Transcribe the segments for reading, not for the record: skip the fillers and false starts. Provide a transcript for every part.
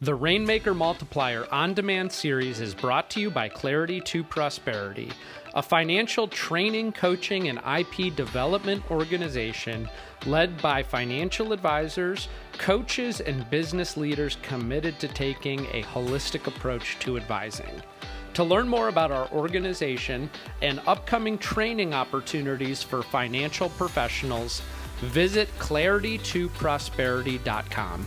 The Rainmaker Multiplier On-Demand series is brought to you by Clarity to Prosperity, a financial training, coaching, and IP development organization led by financial advisors, coaches, and business leaders committed to taking a holistic approach to advising. To learn more about our organization and upcoming training opportunities for financial professionals, visit claritytoprosperity.com.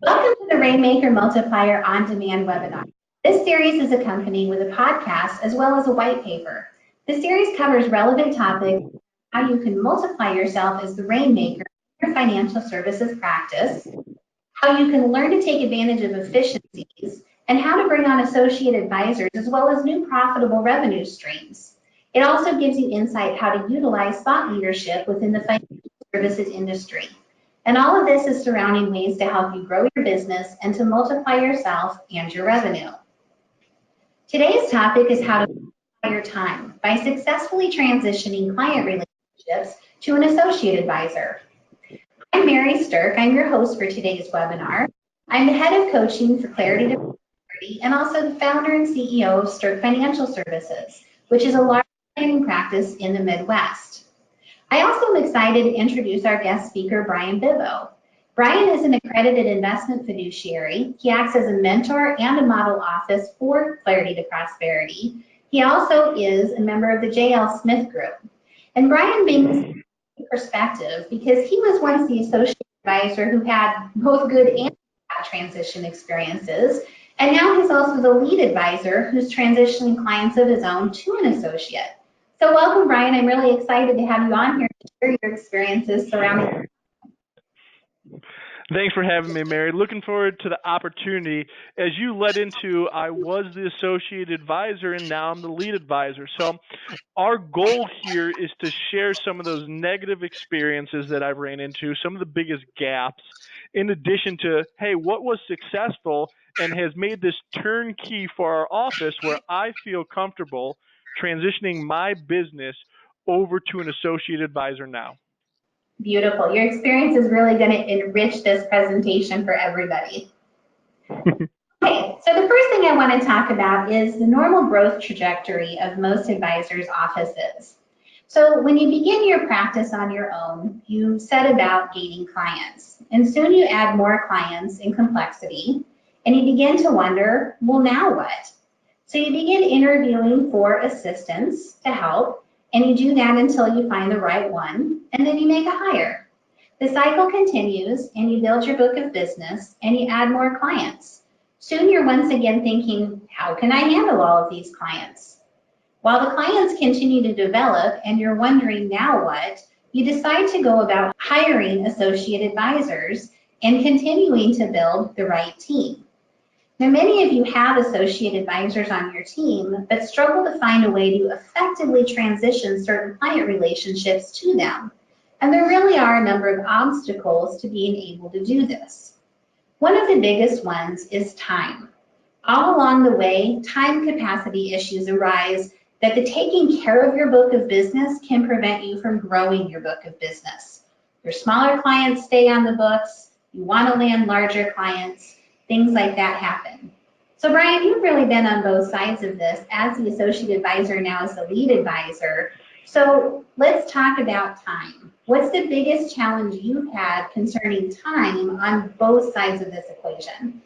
Welcome to the Rainmaker Multiplier On-Demand Webinar. This series is accompanied with a podcast as well as a white paper. The series covers relevant topics, how you can multiply yourself as the Rainmaker in your financial services practice, how you can learn to take advantage of efficiencies, and how to bring on associate advisors as well as new profitable revenue streams. It also gives you insight how to utilize thought leadership within the financial services industry. And all of this is surrounding ways to help you grow your business and to multiply yourself and your revenue. Today's topic is how to multiply your time by successfully transitioning client relationships to an associate advisor. I'm Mary Sterk. I'm your host for today's webinar. I'm the head of coaching for Clarity to Prosperity and also the founder and CEO of Sterk Financial Services, which is a large planning practice in the Midwest. I also am excited to introduce our guest speaker, Bryan Bibbo. Bryan is an accredited investment fiduciary. He acts as a mentor and a model office for Clarity to Prosperity. He also is a member of the J.L. Smith Group. And Bryan brings perspective because he was once the associate advisor who had both good and bad transition experiences. And now he's also the lead advisor who's transitioning clients of his own to an associate. So welcome, Bryan. I'm really excited to have you on here to share your experiences surrounding. Thanks for having me, Mary. Looking forward to the opportunity. As you led into, I was the associate advisor and now I'm the lead advisor. So our goal here is to share some of those negative experiences that I've ran into, some of the biggest gaps, in addition to, hey, what was successful and has made this turnkey for our office where I feel comfortable transitioning my business over to an associate advisor now. Beautiful. Your experience is really going to enrich this presentation for everybody. Okay, so the first thing I want to talk about is the normal growth trajectory of most advisors' offices. So when you begin your practice on your own, you set about gaining clients, and soon you add more clients in complexity, and you begin to wonder, well, now what? So you begin interviewing for assistants to help, and you do that until you find the right one, and then you make a hire. The cycle continues, and you build your book of business, and you add more clients. Soon you're once again thinking, how can I handle all of these clients? While the clients continue to develop, and you're wondering now what, you decide to go about hiring associate advisors and continuing to build the right team. Now, many of you have associate advisors on your team, but struggle to find a way to effectively transition certain client relationships to them. And there really are a number of obstacles to being able to do this. One of the biggest ones is time. All along the way, time capacity issues arise that the taking care of your book of business can prevent you from growing your book of business. Your smaller clients stay on the books, you want to land larger clients, things like that happen. So Bryan, you've really been on both sides of this as the associate advisor, now as the lead advisor. So let's talk about time. What's the biggest challenge you've had concerning time on both sides of this equation?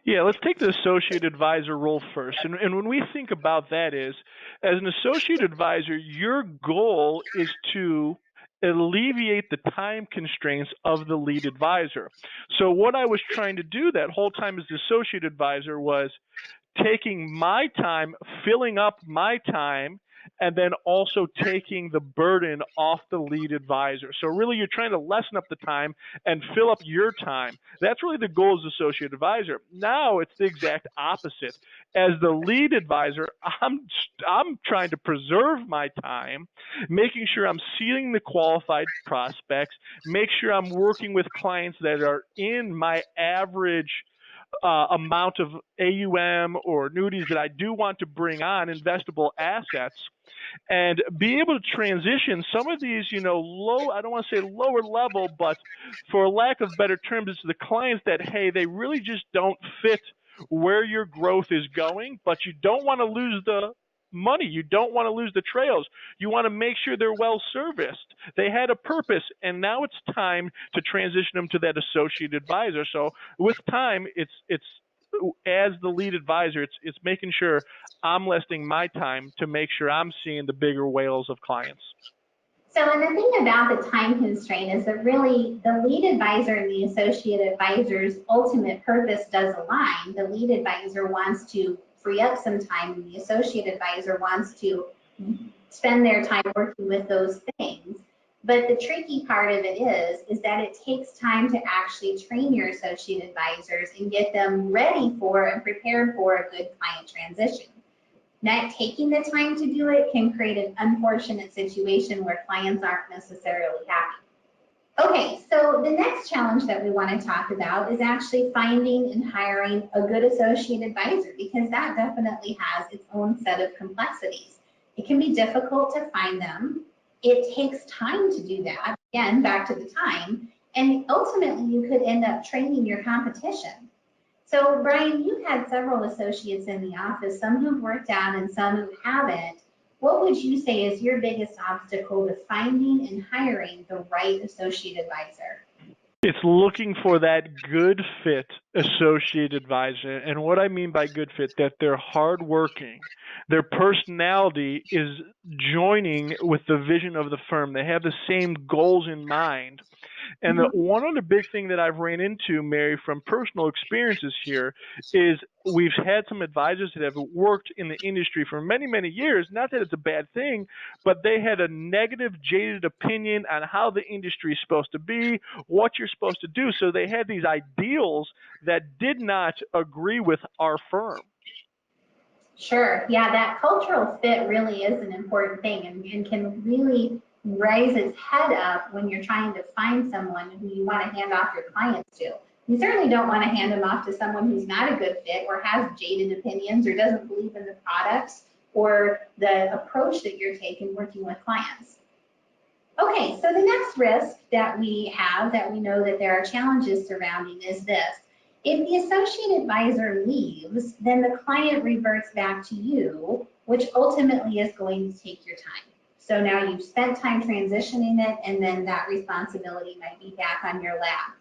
Yeah, let's take the associate advisor role first. And when we think about that is, as an associate advisor, your goal is to alleviate the time constraints of the lead advisor. So what I was trying to do that whole time as the associate advisor was taking my time, filling up my time, and then also taking the burden off the lead advisor. So really you're trying to lessen up the time and fill up your time. That's really the goal as associate advisor. Now it's the exact opposite. As the lead advisor, I'm trying to preserve my time, making sure I'm seeing the qualified prospects, make sure I'm working with clients that are in my average amount of AUM or annuities that I do want to bring on, investable assets, and be able to transition some of these, low, I don't want to say lower level, but for lack of better terms, it's the clients that, hey, they really just don't fit where your growth is going, but you don't want to lose the money. You don't want to lose the trails. You want to make sure they're well serviced. They had a purpose, and now it's time to transition them to that associate advisor. So with time, it's as the lead advisor, it's making sure I'm investing my time to make sure I'm seeing the bigger whales of clients. So, and the thing about the time constraint is that really the lead advisor and the associate advisor's ultimate purpose does align. The lead advisor wants to free up some time, and the associate advisor wants to spend their time working with those things. But the tricky part of it is that it takes time to actually train your associate advisors and get them ready for and prepared for a good client transition. Not taking the time to do it can create an unfortunate situation where clients aren't necessarily happy. Okay, so the next challenge that we want to talk about is actually finding and hiring a good associate advisor, because that definitely has its own set of complexities. It can be difficult to find them. It takes time to do that, again, back to the time, and ultimately you could end up training your competition. So Bryan, you've had several associates in the office, some who've worked out and some who haven't. What would you say is your biggest obstacle to finding and hiring the right associate advisor? It's looking for that good fit associate advisor. And what I mean by good fit, that they're hardworking. Their personality is joining with the vision of the firm. They have the same goals in mind. And one other big thing that I've ran into, Mary, from personal experiences here is we've had some advisors that have worked in the industry for many, many years. Not that it's a bad thing, but they had a negative, jaded opinion on how the industry is supposed to be, what you're supposed to do. So they had these ideals that did not agree with our firm. Sure. Yeah, that cultural fit really is an important thing, and can really raise its head up when you're trying to find someone who you want to hand off your clients to. You certainly don't want to hand them off to someone who's not a good fit or has jaded opinions or doesn't believe in the products or the approach that you're taking working with clients. Okay, so the next risk that we have, that we know that there are challenges surrounding, is this. If the associate advisor leaves, then the client reverts back to you, which ultimately is going to take your time. So now you've spent time transitioning it, and then that responsibility might be back on your lap.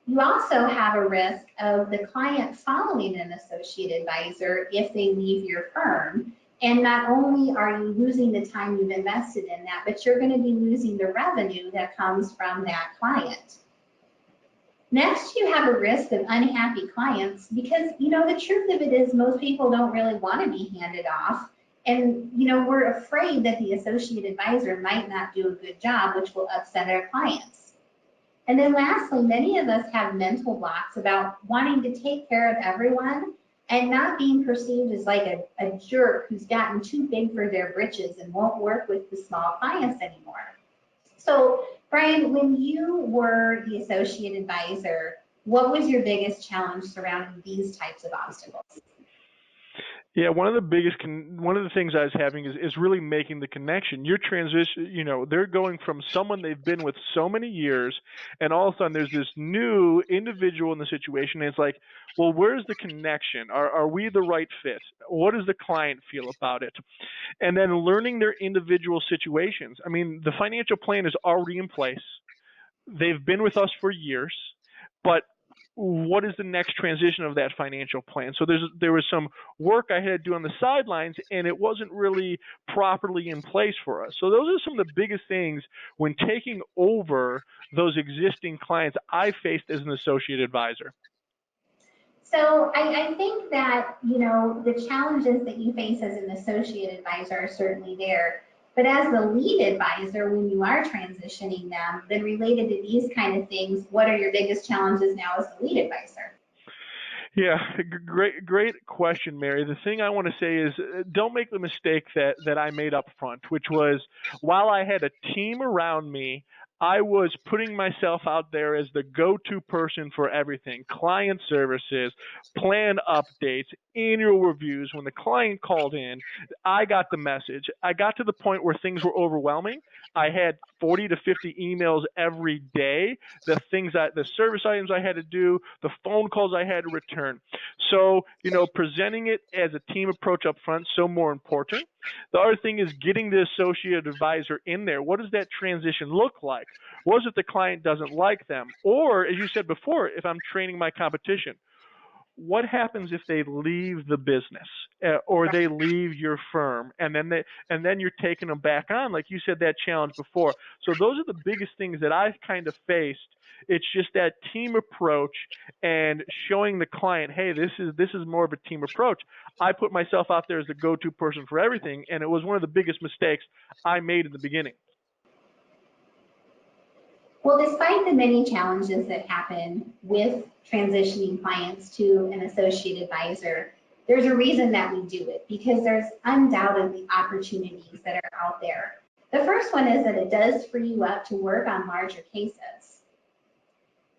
You also have a risk of the client following an associate advisor if they leave your firm. And not only are you losing the time you've invested in that, but you're going to be losing the revenue that comes from that client. Next, you have a risk of unhappy clients because, the truth of it is most people don't really want to be handed off. And, we're afraid that the associate advisor might not do a good job, which will upset our clients. And then lastly, many of us have mental blocks about wanting to take care of everyone and not being perceived as like a jerk who's gotten too big for their britches and won't work with the small clients anymore. So, Bryan, when you were the associate advisor, what was your biggest challenge surrounding these types of obstacles? Yeah, one of the things I was having is really making the connection. Your transition, they're going from someone they've been with so many years, and all of a sudden there's this new individual in the situation. And it's like, well, where's the connection? Are we the right fit? What does the client feel about it? And then learning their individual situations. I mean, the financial plan is already in place. They've been with us for years, but what is the next transition of that financial plan? So there was some work I had to do on the sidelines, and it wasn't really properly in place for us. So those are some of the biggest things when taking over those existing clients I faced as an associate advisor. So I think that, the challenges that you face as an associate advisor are certainly there. But as the lead advisor, when you are transitioning them, then related to these kind of things, what are your biggest challenges now as the lead advisor? Yeah, great question, Mary. The thing I want to say is don't make the mistake that I made up front, which was while I had a team around me, I was putting myself out there as the go-to person for everything, client services, plan updates, annual reviews. When the client called in, I got the message. I got to the point where things were overwhelming. I had 40 to 50 emails every day, the service items I had to do, the phone calls I had to return. So, presenting it as a team approach up front, so more important. The other thing is getting the associate advisor in there. What does that transition look like? What if the client doesn't like them? Or, as you said before, if I'm training my competition, what happens if they leave the business or they leave your firm and then you're taking them back on, like you said, that challenge before. So those are the biggest things that I've kind of faced. It's just that team approach and showing the client, hey, this is more of a team approach. I put myself out there as the go-to person for everything, and it was one of the biggest mistakes I made in the beginning. Well, despite the many challenges that happen with transitioning clients to an associate advisor, there's a reason that we do it, because there's undoubtedly opportunities that are out there. The first one is that it does free you up to work on larger cases.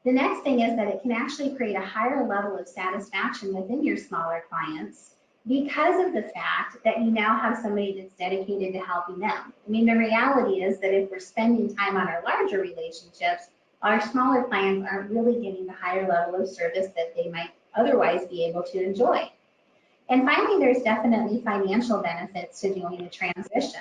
The next thing is that it can actually create a higher level of satisfaction within your smaller clients because of the fact that you now have somebody that's dedicated to helping them. I mean, the reality is that if we're spending time on our larger relationships, our smaller clients aren't really getting the higher level of service that they might otherwise be able to enjoy. And finally, there's definitely financial benefits to doing a transition.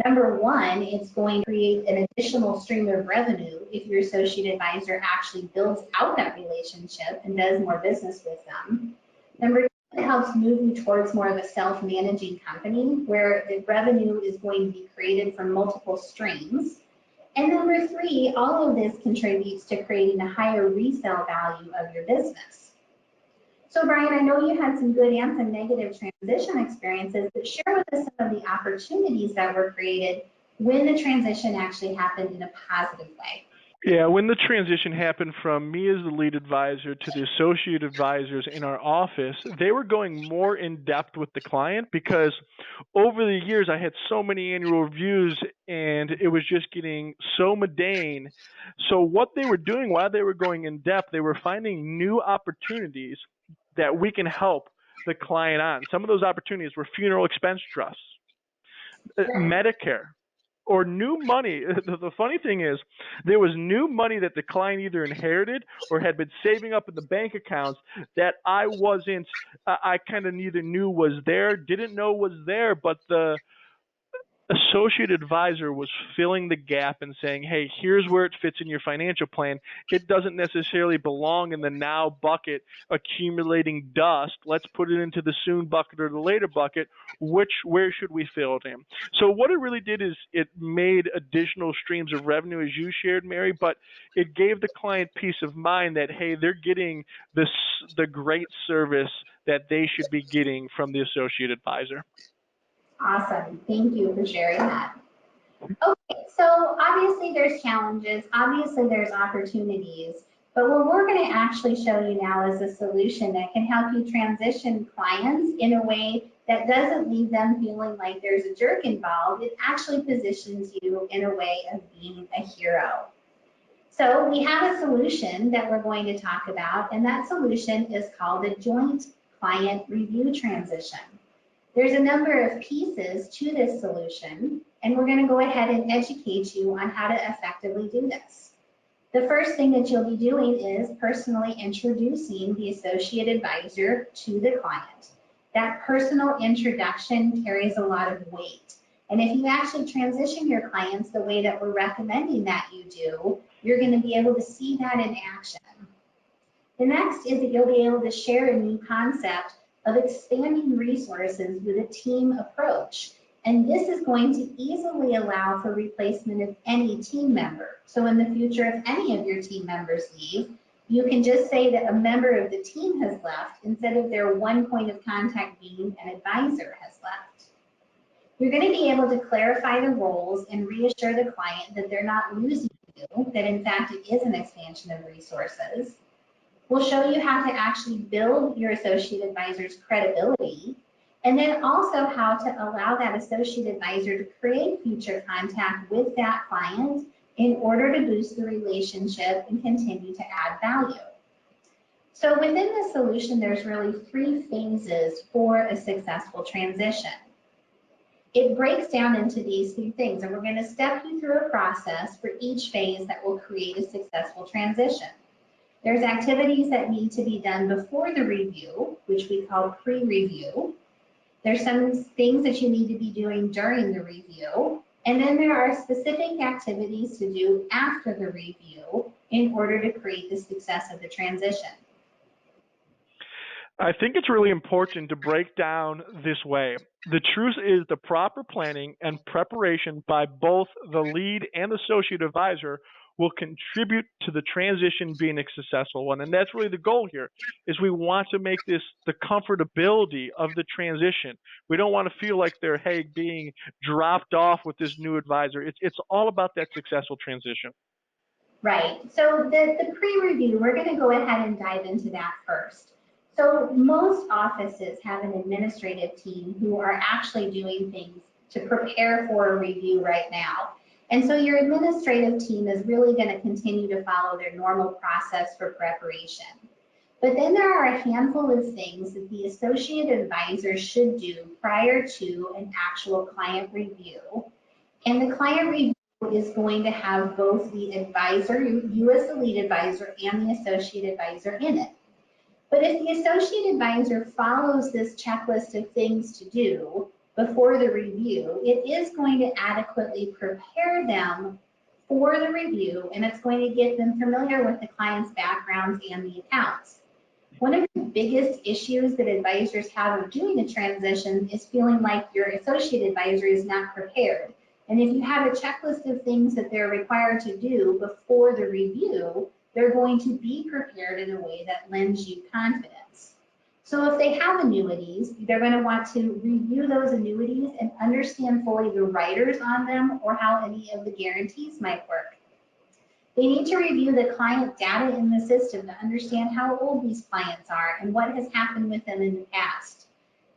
Number one, it's going to create an additional stream of revenue if your associate advisor actually builds out that relationship and does more business with them. Number two, it helps move you towards more of a self-managing company where the revenue is going to be created from multiple streams. And number three, all of this contributes to creating a higher resale value of your business. So Brian, I know you had some good and some negative transition experiences, but share with us some of the opportunities that were created when the transition actually happened in a positive way. Yeah, when the transition happened from me as the lead advisor to the associate advisors in our office, they were going more in depth with the client because over the years I had so many annual reviews and it was just getting so mundane. So what they were doing while they were going in depth, they were finding new opportunities that we can help the client on. Some of those opportunities were funeral expense trusts, Medicare, or new money. The funny thing is there was new money that the client either inherited or had been saving up in the bank accounts that I kind of neither knew was there, didn't know was there, but the associate advisor was filling the gap and saying, hey, here's where it fits in your financial plan. It doesn't necessarily belong in the now bucket accumulating dust. Let's put it into the soon bucket or the later bucket. Where should we fill it in? So what it really did is it made additional streams of revenue, as you shared, Mary, but it gave the client peace of mind that, hey, they're getting the great service that they should be getting from the associate advisor. Awesome. Thank you for sharing that. Okay, so obviously there's challenges, obviously there's opportunities, but what we're going to actually show you now is a solution that can help you transition clients in a way that doesn't leave them feeling like there's a jerk involved. It actually positions you in a way of being a hero. So we have a solution that we're going to talk about, and that solution is called a joint client review transition. There's a number of pieces to this solution, and we're going to go ahead and educate you on how to effectively do this. The first thing that you'll be doing is personally introducing the associate advisor to the client. That personal introduction carries a lot of weight. And if you actually transition your clients the way that we're recommending that you do, you're going to be able to see that in action. The next is that you'll be able to share a new concept of expanding resources with a team approach. And this is going to easily allow for replacement of any team member. So in the future, if any of your team members leave, you can just say that a member of the team has left instead of their one point of contact being an advisor has left. You're going to be able to clarify the roles and reassure the client that they're not losing you, that in fact it is an expansion of resources. We'll show you how to actually build your associate advisor's credibility, and then also how to allow that associate advisor to create future contact with that client in order to boost the relationship and continue to add value. So within the solution, there's really 3 phases for a successful transition. It breaks down into these 3 things, and we're going to step you through a process for each phase that will create a successful transition. There's activities that need to be done before the review, which we call pre-review. There's some things that you need to be doing during the review, and then there are specific activities to do after the review in order to create the success of the transition. I think it's really important to break down this way. The truth is the proper planning and preparation by both the lead and associate advisor will contribute to the transition being a successful one. And that's really the goal here, is we want to make this the comfortability of the transition. We don't want to feel like they're, hey, being dropped off with this new advisor. It's all about that successful transition. Right. So the pre-review, we're going to go ahead and dive into that first. So most offices have an administrative team who are actually doing things to prepare for a review right now. And so your administrative team is really going to continue to follow their normal process for preparation. But then there are a handful of things that the associate advisor should do prior to an actual client review. And the client review is going to have both the advisor, you as the lead advisor, and the associate advisor in it. But if the associate advisor follows this checklist of things to do before the review, it is going to adequately prepare them for the review, and it's going to get them familiar with the client's backgrounds and the accounts. One of the biggest issues that advisors have of doing the transition is feeling like your associate advisor is not prepared. And if you have a checklist of things that they're required to do before the review, they're going to be prepared in a way that lends you confidence. So if they have annuities, they're going to want to review those annuities and understand fully the riders on them or how any of the guarantees might work. They need to review the client data in the system to understand how old these clients are and what has happened with them in the past.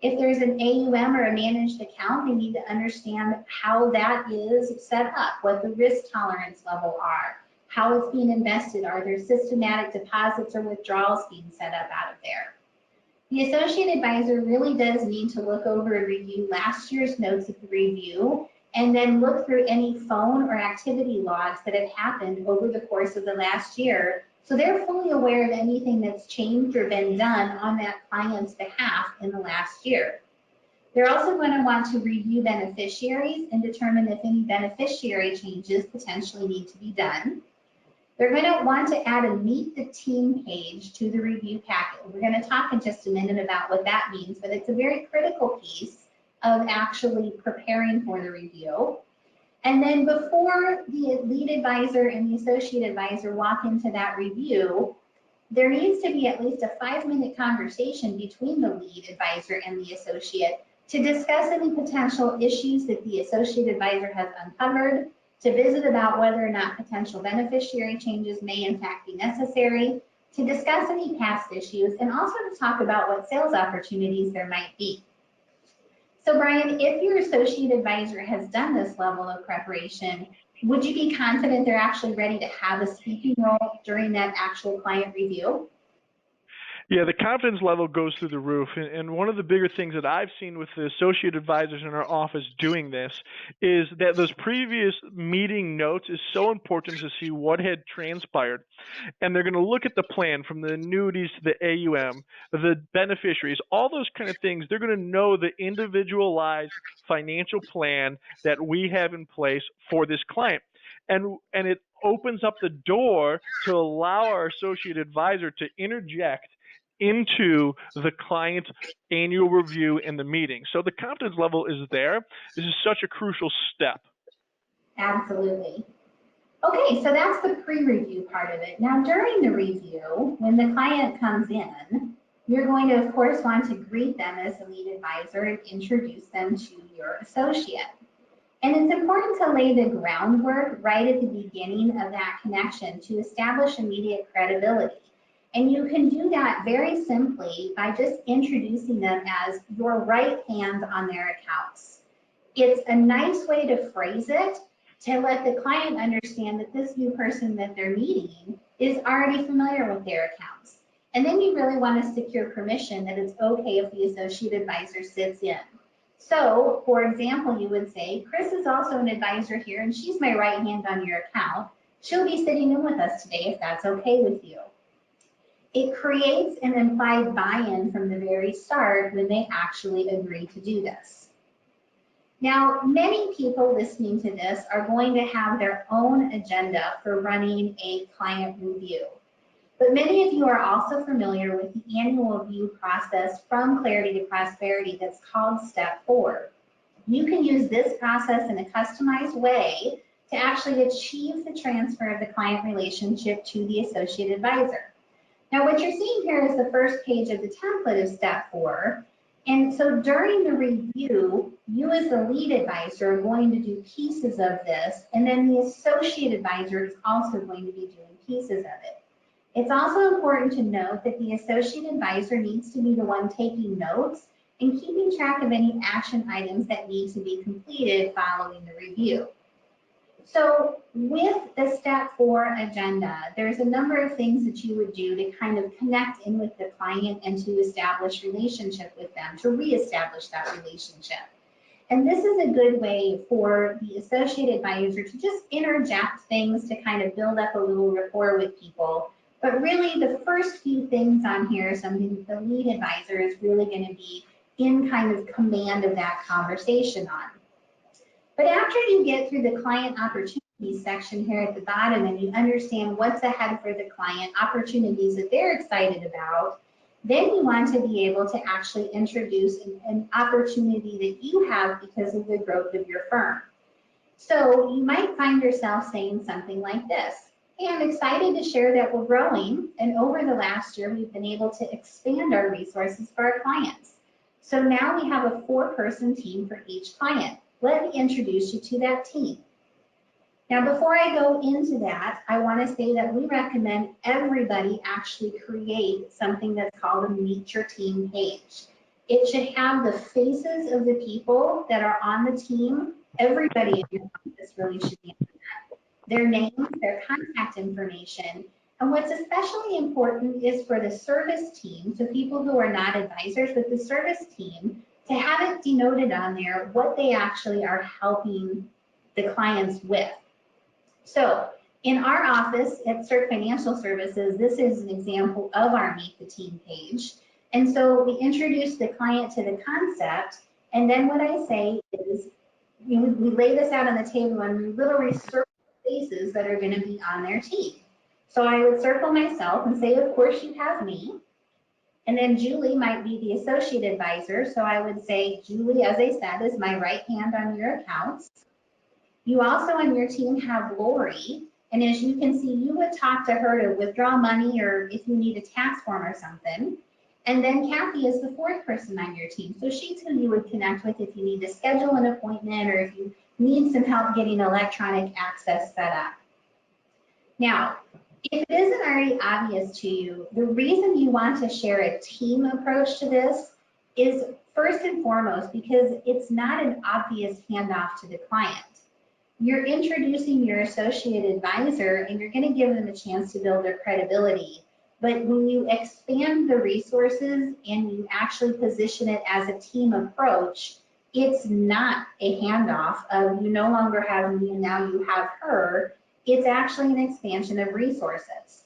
If there's an AUM or a managed account, they need to understand how that is set up, what the risk tolerance level are, how it's being invested, are there systematic deposits or withdrawals being set up out of there. The associate advisor really does need to look over and review last year's notes of the review and then look through any phone or activity logs that have happened over the course of the last year, so they're fully aware of anything that's changed or been done on that client's behalf in the last year. They're also going to want to review beneficiaries and determine if any beneficiary changes potentially need to be done. They're going to want to add a Meet the Team page to the review packet. We're going to talk in just a minute about what that means, but it's a very critical piece of actually preparing for the review. And then before the lead advisor and the associate advisor walk into that review, there needs to be at least a 5-minute conversation between the lead advisor and the associate to discuss any potential issues that the associate advisor has uncovered, to visit about whether or not potential beneficiary changes may in fact be necessary, to discuss any past issues, and also to talk about what sales opportunities there might be. So Brian, if your associate advisor has done this level of preparation, would you be confident they're actually ready to have a speaking role during that actual client review? Yeah, the confidence level goes through the roof. And one of the bigger things that I've seen with the associate advisors in our office doing this is that those previous meeting notes is so important to see what had transpired. And they're going to look at the plan from the annuities to the AUM, the beneficiaries, all those kind of things. They're going to know the individualized financial plan that we have in place for this client. And it opens up the door to allow our associate advisor to interject into the client's annual review in the meeting. So the confidence level is there. This is such a crucial step. Absolutely. Okay, so that's the pre-review part of it. Now during the review, when the client comes in, you're going to, of course, want to greet them as the lead advisor and introduce them to your associate. And it's important to lay the groundwork right at the beginning of that connection to establish immediate credibility. And you can do that very simply by just introducing them as your right hand on their accounts. It's a nice way to phrase it, to let the client understand that this new person that they're meeting is already familiar with their accounts. And then you really want to secure permission that it's okay if the associate advisor sits in. So, for example, you would say, Chris is also an advisor here, and she's my right hand on your account. She'll be sitting in with us today if that's okay with you. It creates an implied buy-in from the very start when they actually agree to do this. Now, many people listening to this are going to have their own agenda for running a client review. But many of you are also familiar with the annual review process from Clarity to Prosperity that's called Step 4. You can use this process in a customized way to actually achieve the transfer of the client relationship to the associate advisor. Now, what you're seeing here is the first page of the template of Step 4. And so during the review, you as the lead advisor are going to do pieces of this, and then the associate advisor is also going to be doing pieces of it. It's also important to note that the associate advisor needs to be the one taking notes and keeping track of any action items that need to be completed following the review. So with the Step 4 agenda, there's a number of things that you would do to kind of connect in with the client and to establish relationship with them, to reestablish that relationship. And this is a good way for the associate advisor to just interject things to kind of build up a little rapport with people. But really the first few things on here is something that the lead advisor is really going to be in kind of command of that conversation on. But after you get through the client opportunities section here at the bottom and you understand what's ahead for the client, opportunities that they're excited about, then you want to be able to actually introduce an opportunity that you have because of the growth of your firm. So you might find yourself saying something like this. Hey, I'm excited to share that we're growing, and over the last year, we've been able to expand our resources for our clients. So now we have a 4-person team for each client. Let me introduce you to that team. Now, before I go into that, I want to say that we recommend everybody actually create something that's called a Meet Your Team page. It should have the faces of the people that are on the team. Everybody in your office really should be on that. Their names, their contact information. And what's especially important is for the service team, so people who are not advisors, but the service team, to have it denoted on there what they actually are helping the clients with. So in our office at Sterk Financial Services, this is an example of our Meet the Team page. And so we introduce the client to the concept, and then what I say is, we lay this out on the table and we literally circle faces that are going to be on their team. So I would circle myself and say, of course you have me. And then Julie might be the associate advisor. So I would say, Julie, as I said, is my right hand on your accounts. You also on your team have Lori. And as you can see, you would talk to her to withdraw money or if you need a tax form or something. And then Kathy is the 4th person on your team. So she's who you would connect with if you need to schedule an appointment or if you need some help getting electronic access set up. Now, if it isn't already obvious to you, the reason you want to share a team approach to this is first and foremost because it's not an obvious handoff to the client. You're introducing your associate advisor and you're going to give them a chance to build their credibility. But when you expand the resources and you actually position it as a team approach, it's not a handoff of you no longer have me and now you have her. It's actually an expansion of resources.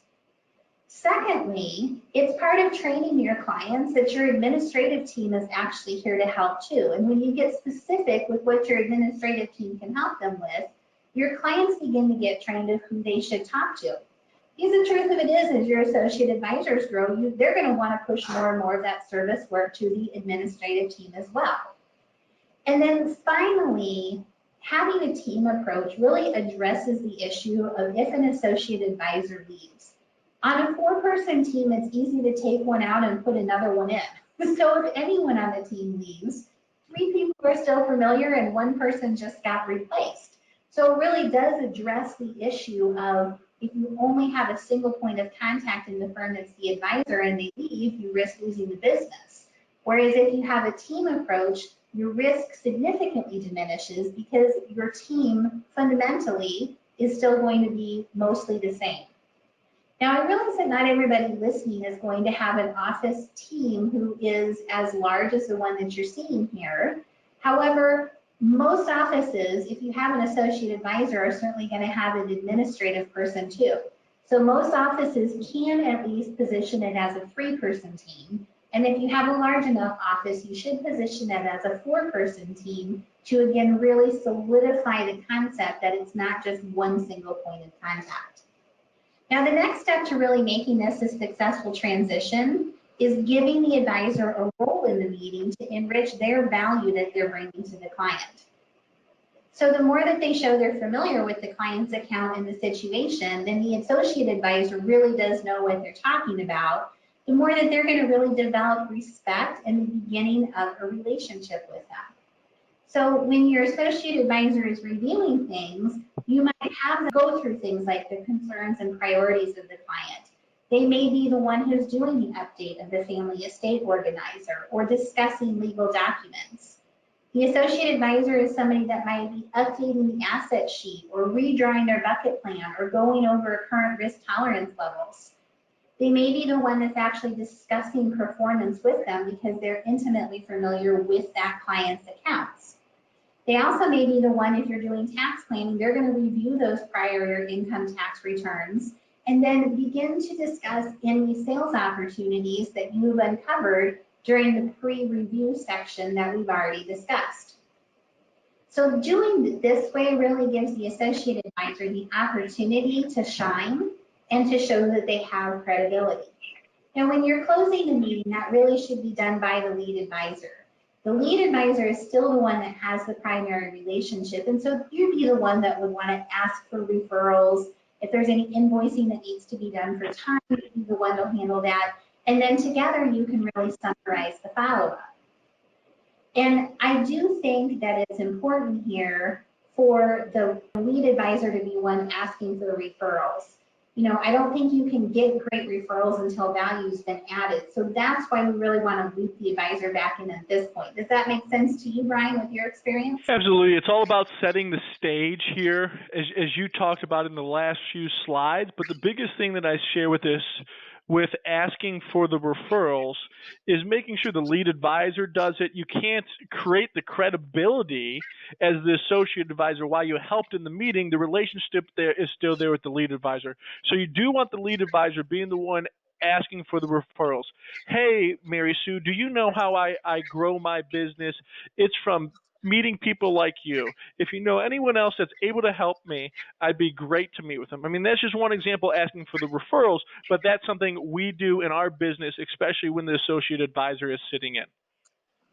Secondly, it's part of training your clients that your administrative team is actually here to help too. And when you get specific with what your administrative team can help them with, your clients begin to get trained of who they should talk to. Because the truth of it is, as your associate advisors grow, they're going to want to push more and more of that service work to the administrative team as well. And then finally, having a team approach really addresses the issue of if an associate advisor leaves. On a 4-person team, it's easy to take one out and put another one in. So if anyone on the team leaves, 3 people are still familiar and 1 person just got replaced. So it really does address the issue of if you only have a single point of contact in the firm that's the advisor and they leave, you risk losing the business. Whereas if you have a team approach, your risk significantly diminishes because your team fundamentally is still going to be mostly the same. Now, I realize that not everybody listening is going to have an office team who is as large as the one that you're seeing here. However, most offices, if you have an associate advisor, are certainly going to have an administrative person too. So most offices can at least position it as a 3-person team. And if you have a large enough office, you should position it as a 4-person team to, again, really solidify the concept that it's not just one single point of contact. Now, the next step to really making this a successful transition is giving the advisor a role in the meeting to enrich their value that they're bringing to the client. So the more that they show they're familiar with the client's account and the situation, then the associate advisor really does know what they're talking about, the more that they're going to really develop respect and the beginning of a relationship with them. So when your associate advisor is reviewing things, you might have them go through things like the concerns and priorities of the client. They may be the one who's doing the update of the family estate organizer or discussing legal documents. The associate advisor is somebody that might be updating the asset sheet or redrawing their bucket plan or going over current risk tolerance levels. They may be the one that's actually discussing performance with them because they're intimately familiar with that client's accounts. They also may be the one, if you're doing tax planning, they're going to review those prior income tax returns and then begin to discuss any sales opportunities that you've uncovered during the pre-review section that we've already discussed. So doing this way really gives the associate advisor the opportunity to shine and to show that they have credibility. Now, when you're closing the meeting, that really should be done by the lead advisor. The lead advisor is still the one that has the primary relationship, and so you'd be the one that would want to ask for referrals. If there's any invoicing that needs to be done for time, you'd be the one to handle that. And then together you can really summarize the follow-up. And I do think that it's important here for the lead advisor to be one asking for the referrals. You know, I don't think you can get great referrals until value's been added. So that's why we really want to loop the advisor back in at this point. Does that make sense to you, Brian, with your experience? Absolutely. It's all about setting the stage here, as you talked about in the last few slides. But the biggest thing that I share with this, with asking for the referrals, is making sure the lead advisor does it. You can't create the credibility as the associate advisor while you helped in the meeting. The relationship there is still there with the lead advisor. So you do want the lead advisor being the one asking for the referrals. Hey, Mary Sue, do you know how I grow my business? It's from meeting people like you. If you know anyone else that's able to help me, I'd be great to meet with them. I mean, that's just one example asking for the referrals, but that's something we do in our business, especially when the associate advisor is sitting in.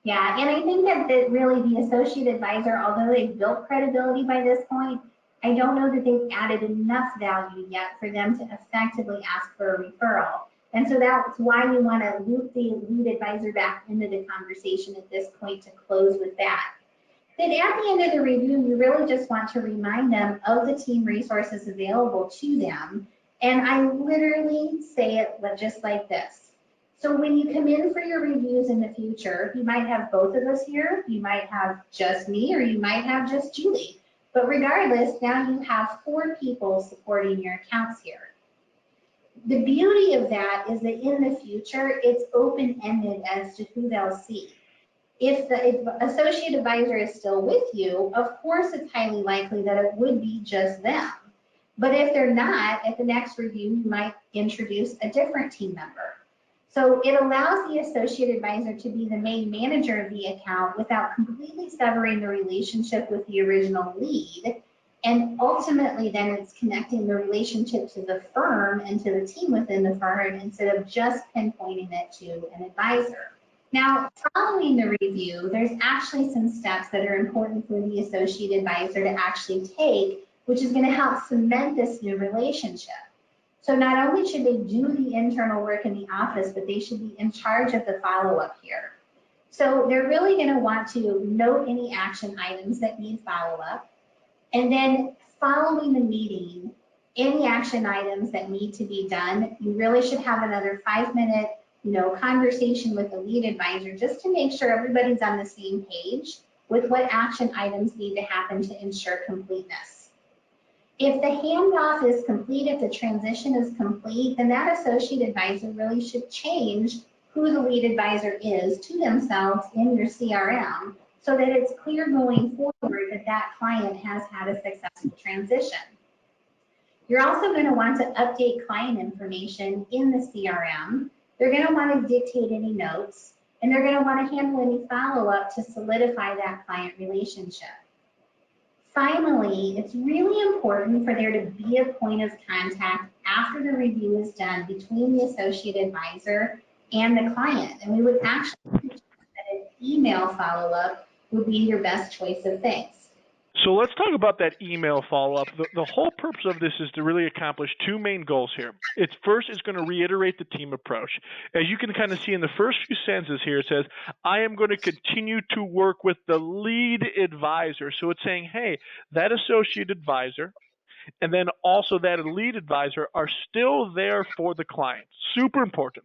Yeah, and I think that really the associate advisor, although they've built credibility by this point, I don't know that they've added enough value yet for them to effectively ask for a referral. And so that's why you want to loop the lead advisor back into the conversation at this point to close with that. Then at the end of the review, you really just want to remind them of the team resources available to them. And I literally say it just like this. So when you come in for your reviews in the future, you might have both of us here, you might have just me, or you might have just Julie. But regardless, now you have 4 people supporting your accounts here. The beauty of that is that in the future, it's open-ended as to who they'll see. If the associate advisor is still with you, of course it's highly likely that it would be just them. But if they're not, at the next review, you might introduce a different team member. So it allows the associate advisor to be the main manager of the account without completely severing the relationship with the original lead. And ultimately, then it's connecting the relationship to the firm and to the team within the firm instead of just pinpointing it to an advisor. Now, following the review, there's actually some steps that are important for the associate advisor to actually take, which is going to help cement this new relationship. So not only should they do the internal work in the office, but they should be in charge of the follow-up here. So they're really going to want to note any action items that need follow-up. And then following the meeting, any action items that need to be done, you really should have another 5-minute conversation with the lead advisor just to make sure everybody's on the same page with what action items need to happen to ensure completeness. If the handoff is complete, if the transition is complete, then that associate advisor really should change who the lead advisor is to themselves in your CRM so that it's clear going forward that that client has had a successful transition. You're also going to want to update client information in the CRM. They're going to want to dictate any notes, and they're going to want to handle any follow-up to solidify that client relationship. Finally, it's really important for there to be a point of contact after the review is done between the associate advisor and the client. And we would actually suggest that an email follow-up would be your best choice of things. So let's talk about that email follow-up. The whole purpose of this is to really accomplish two main goals here. First, it's going to reiterate the team approach. As you can kind of see in the first few sentences here, it says, I am going to continue to work with the lead advisor. So it's saying, hey, that associate advisor and then also that lead advisor are still there for the client. Super important.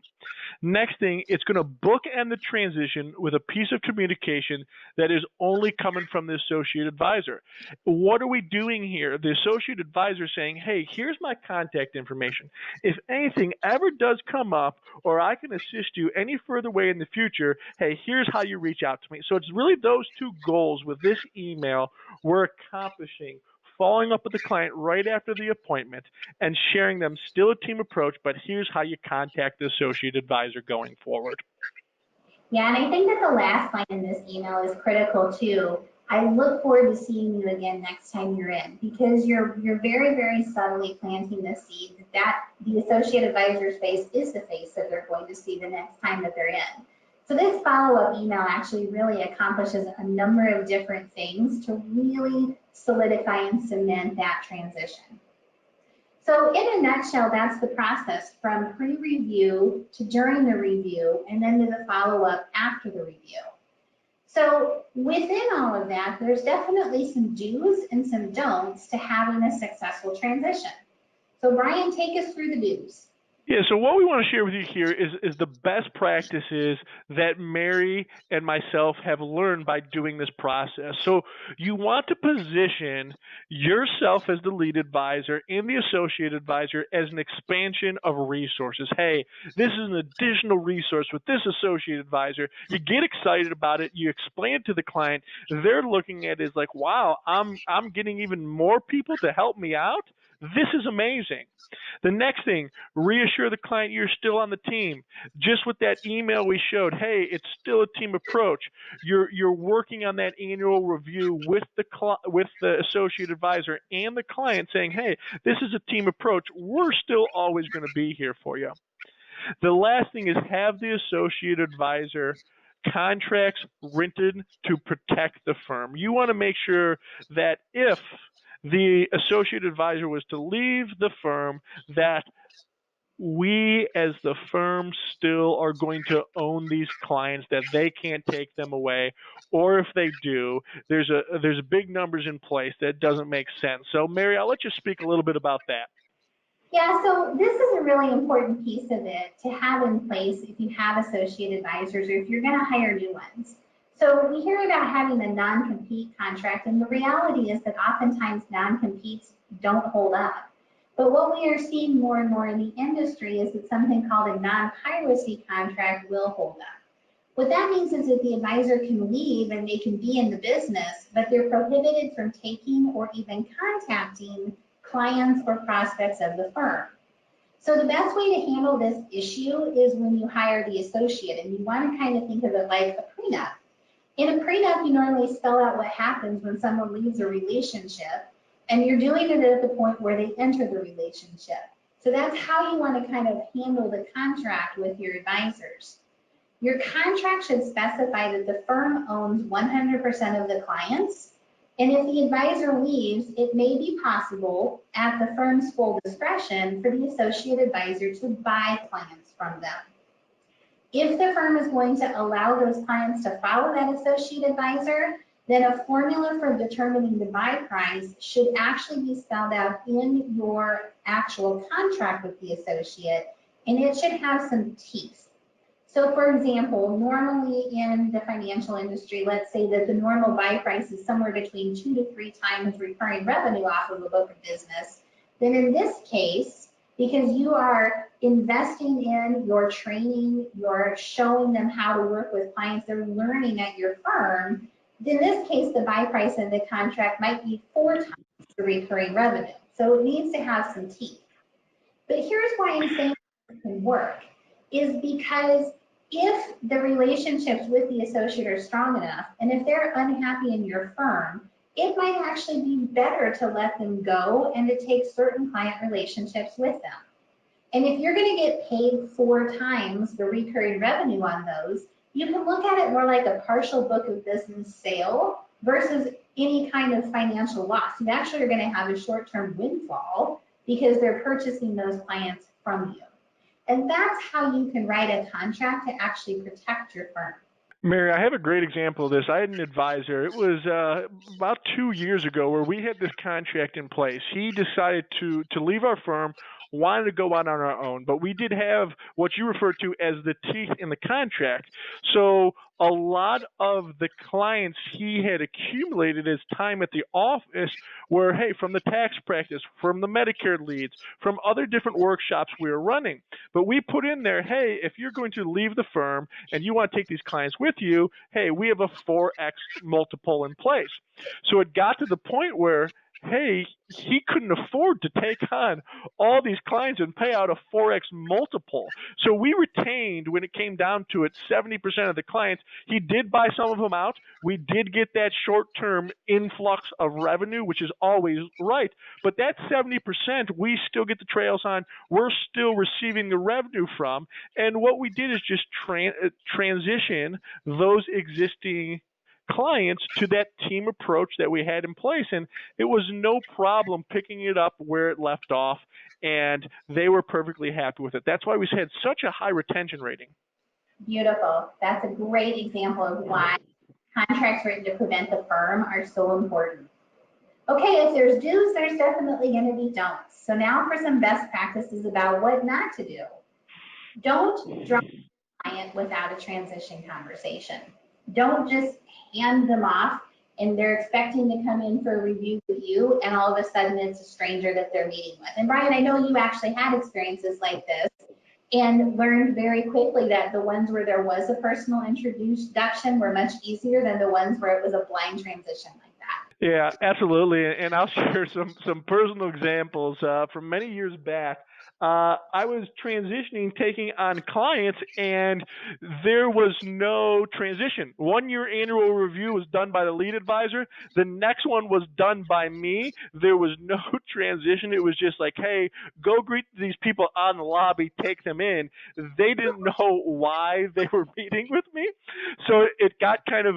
Next thing, it's going to bookend the transition with a piece of communication that is only coming from the associate advisor. What are we doing here? The associate advisor saying, hey, here's my contact information. If anything ever does come up or I can assist you any further way in the future, hey, here's how you reach out to me. So it's really those two goals with this email we're accomplishing. Following up with the client right after the appointment and sharing them still a team approach, but here's how you contact the associate advisor going forward. Yeah, and I think that the last line in this email is critical too. I look forward to seeing you again next time you're in, because you're very, very subtly planting the seed that the associate advisor's face is the face that they're going to see the next time that they're in. So this follow-up email actually really accomplishes a number of different things to really solidify and cement that transition. So in a nutshell, that's the process from pre-review to during the review and then to the follow-up after the review. So within all of that, there's definitely some do's and some don'ts to having a successful transition. So Brian, take us through the do's. Yeah, so what we want to share with you here is the best practices that Mary and myself have learned by doing this process. So you want to position yourself as the lead advisor and the associate advisor as an expansion of resources. Hey, this is an additional resource with this associate advisor. You get excited about it. You explain it to the client. They're looking at it as like, wow, I'm getting even more people to help me out. This is amazing. The next thing, reassure the client you're still on the team. Just with that email we showed, hey, it's still a team approach. You're working on that annual review with the associate advisor and the client saying, hey, this is a team approach. We're still always going to be here for you. The last thing is have the associate advisor contracts written to protect the firm. You want to make sure that if the associate advisor was to leave the firm, that we as the firm still are going to own these clients, that they can't take them away, or if they do, there's big numbers in place that doesn't make sense. So Mary, I'll let you speak a little bit about that. Yeah, so this is a really important piece of it to have in place if you have associate advisors or if you're going to hire new ones. So we hear about having a non-compete contract, and the reality is that oftentimes non-competes don't hold up. But what we are seeing more and more in the industry is that something called a non-piracy contract will hold up. What that means is that the advisor can leave and they can be in the business, but they're prohibited from taking or even contacting clients or prospects of the firm. So the best way to handle this issue is when you hire the associate, and you want to kind of think of it like a prenup. In a prenup, you normally spell out what happens when someone leaves a relationship, and you're doing it at the point where they enter the relationship. So that's how you want to kind of handle the contract with your advisors. Your contract should specify that the firm owns 100% of the clients, and if the advisor leaves, it may be possible at the firm's full discretion for the associate advisor to buy clients from them. If the firm is going to allow those clients to follow that associate advisor, then a formula for determining the buy price should actually be spelled out in your actual contract with the associate, and it should have some teeth. So for example, normally in the financial industry, let's say that the normal buy price is somewhere between 2 to 3 times recurring revenue off of a book of business. Then in this case, because you are investing in your training, you're showing them how to work with clients, they're learning at your firm, in this case, the buy price of the contract might be 4 times the recurring revenue. So it needs to have some teeth. But here's why I'm saying it can work, is because if the relationships with the associate are strong enough, and if they're unhappy in your firm, it might actually be better to let them go and to take certain client relationships with them. And if you're going to get paid 4 times the recurring revenue on those, you can look at it more like a partial book of business sale versus any kind of financial loss. You actually are going to have a short-term windfall because they're purchasing those clients from you. And that's how you can write a contract to actually protect your firm. Mary, I have a great example of this. I had an advisor. It was about 2 years ago where we had this contract in place. He decided to leave our firm, wanted to go out on our own, but we did have what you refer to as the teeth in the contract. So a lot of the clients he had accumulated his time at the office were, hey, from the tax practice, from the Medicare leads, from other different workshops we were running. But we put in there, hey, if you're going to leave the firm and you want to take these clients with you, hey, we have a 4X multiple in place. So it got to the point where, hey, he couldn't afford to take on all these clients and pay out a 4X multiple. So we retained, when it came down to it, 70% of the clients. He did buy some of them out. We did get that short-term influx of revenue, which is always right. But that 70%, we still get the trails on. We're still receiving the revenue from. And what we did is just transition those existing clients to that team approach that we had in place, and it was no problem picking it up where it left off, and they were perfectly happy with it. That's why we had such a high retention rating. Beautiful. That's a great example of why contracts written to prevent the firm are so important. Okay, if there's do's, there's definitely going to be don'ts. So now for some best practices about what not to do. Don't drop a client without a transition conversation. Don't just hand them off and they're expecting to come in for a review with you and all of a sudden it's a stranger that they're meeting with. And Brian, I know you actually had experiences like this and learned very quickly that the ones where there was a personal introduction were much easier than the ones where it was a blind transition like that. Yeah, absolutely. And I'll share some personal examples from many years back. I was transitioning, taking on clients, and there was no transition. 1 year annual review was done by the lead advisor. The next one was done by me. There was no transition. It was just like, hey, go greet these people on the lobby, take them in. They didn't know why they were meeting with me. So it got kind of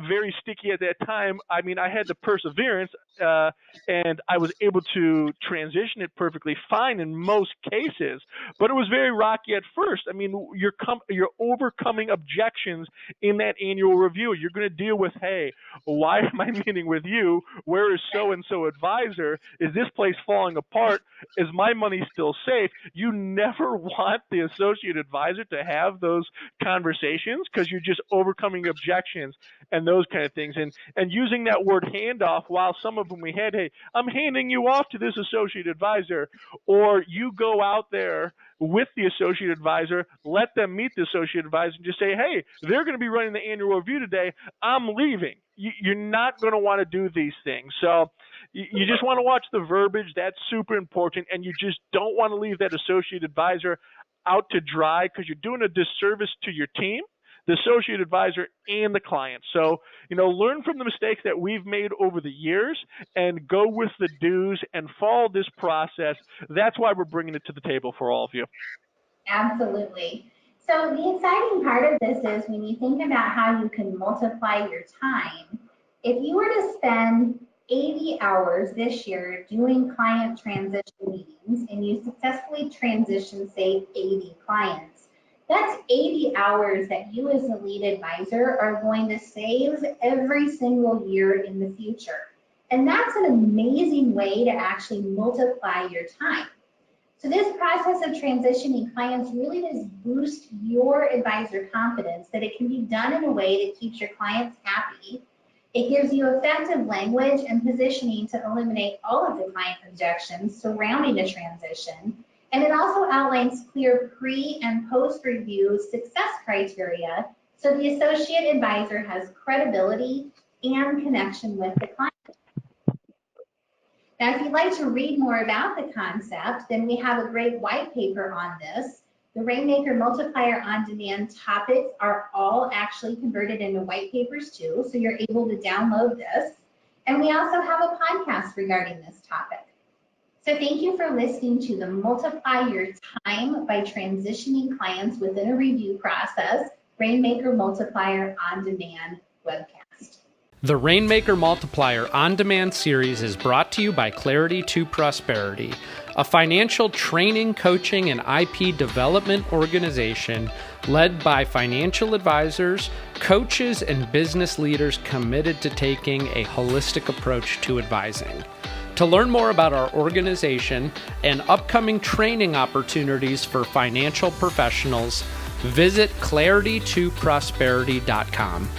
very sticky at that time. I mean, I had the perseverance, and I was able to transition it perfectly fine in most cases, but it was very rocky at first. I mean, you're overcoming objections in that annual review. You're going to deal with, hey, why am I meeting with you? Where is so-and-so advisor? Is this place falling apart? Is my money still safe? You never want the associate advisor to have those conversations because you're just overcoming objections and those kind of things. And using that word handoff, while some of them we had, hey, I'm handing you off to this associate advisor, or you go out there with the associate advisor, let them meet the associate advisor and just say, hey, they're going to be running the annual review today. I'm leaving. You're not going to want to do these things. So you just want to watch the verbiage. That's super important. And you just don't want to leave that associate advisor out to dry because you're doing a disservice to your team, the associate advisor, and the client. So, learn from the mistakes that we've made over the years and go with the do's and follow this process. That's why we're bringing it to the table for all of you. Absolutely. So the exciting part of this is when you think about how you can multiply your time, if you were to spend 80 hours this year doing client transition meetings and you successfully transition, say, 80 clients, that's 80 hours that you as a lead advisor are going to save every single year in the future. And that's an amazing way to actually multiply your time. So this process of transitioning clients really does boost your advisor confidence that it can be done in a way that keeps your clients happy. It gives you effective language and positioning to eliminate all of the client objections surrounding a transition. And it also outlines clear pre- and post-review success criteria so the associate advisor has credibility and connection with the client. Now, if you'd like to read more about the concept, then we have a great white paper on this. The Rainmaker Multiplier On-Demand topics are all actually converted into white papers too, so you're able to download this. And we also have a podcast regarding this topic. So thank you for listening to the Multiply Your Time by Transitioning Clients Within a Review Process, Rainmaker Multiplier On-Demand webcast. The Rainmaker Multiplier On-Demand series is brought to you by Clarity to Prosperity, a financial training, coaching, and IP development organization led by financial advisors, coaches, and business leaders committed to taking a holistic approach to advising. To learn more about our organization and upcoming training opportunities for financial professionals, visit claritytoprosperity.com.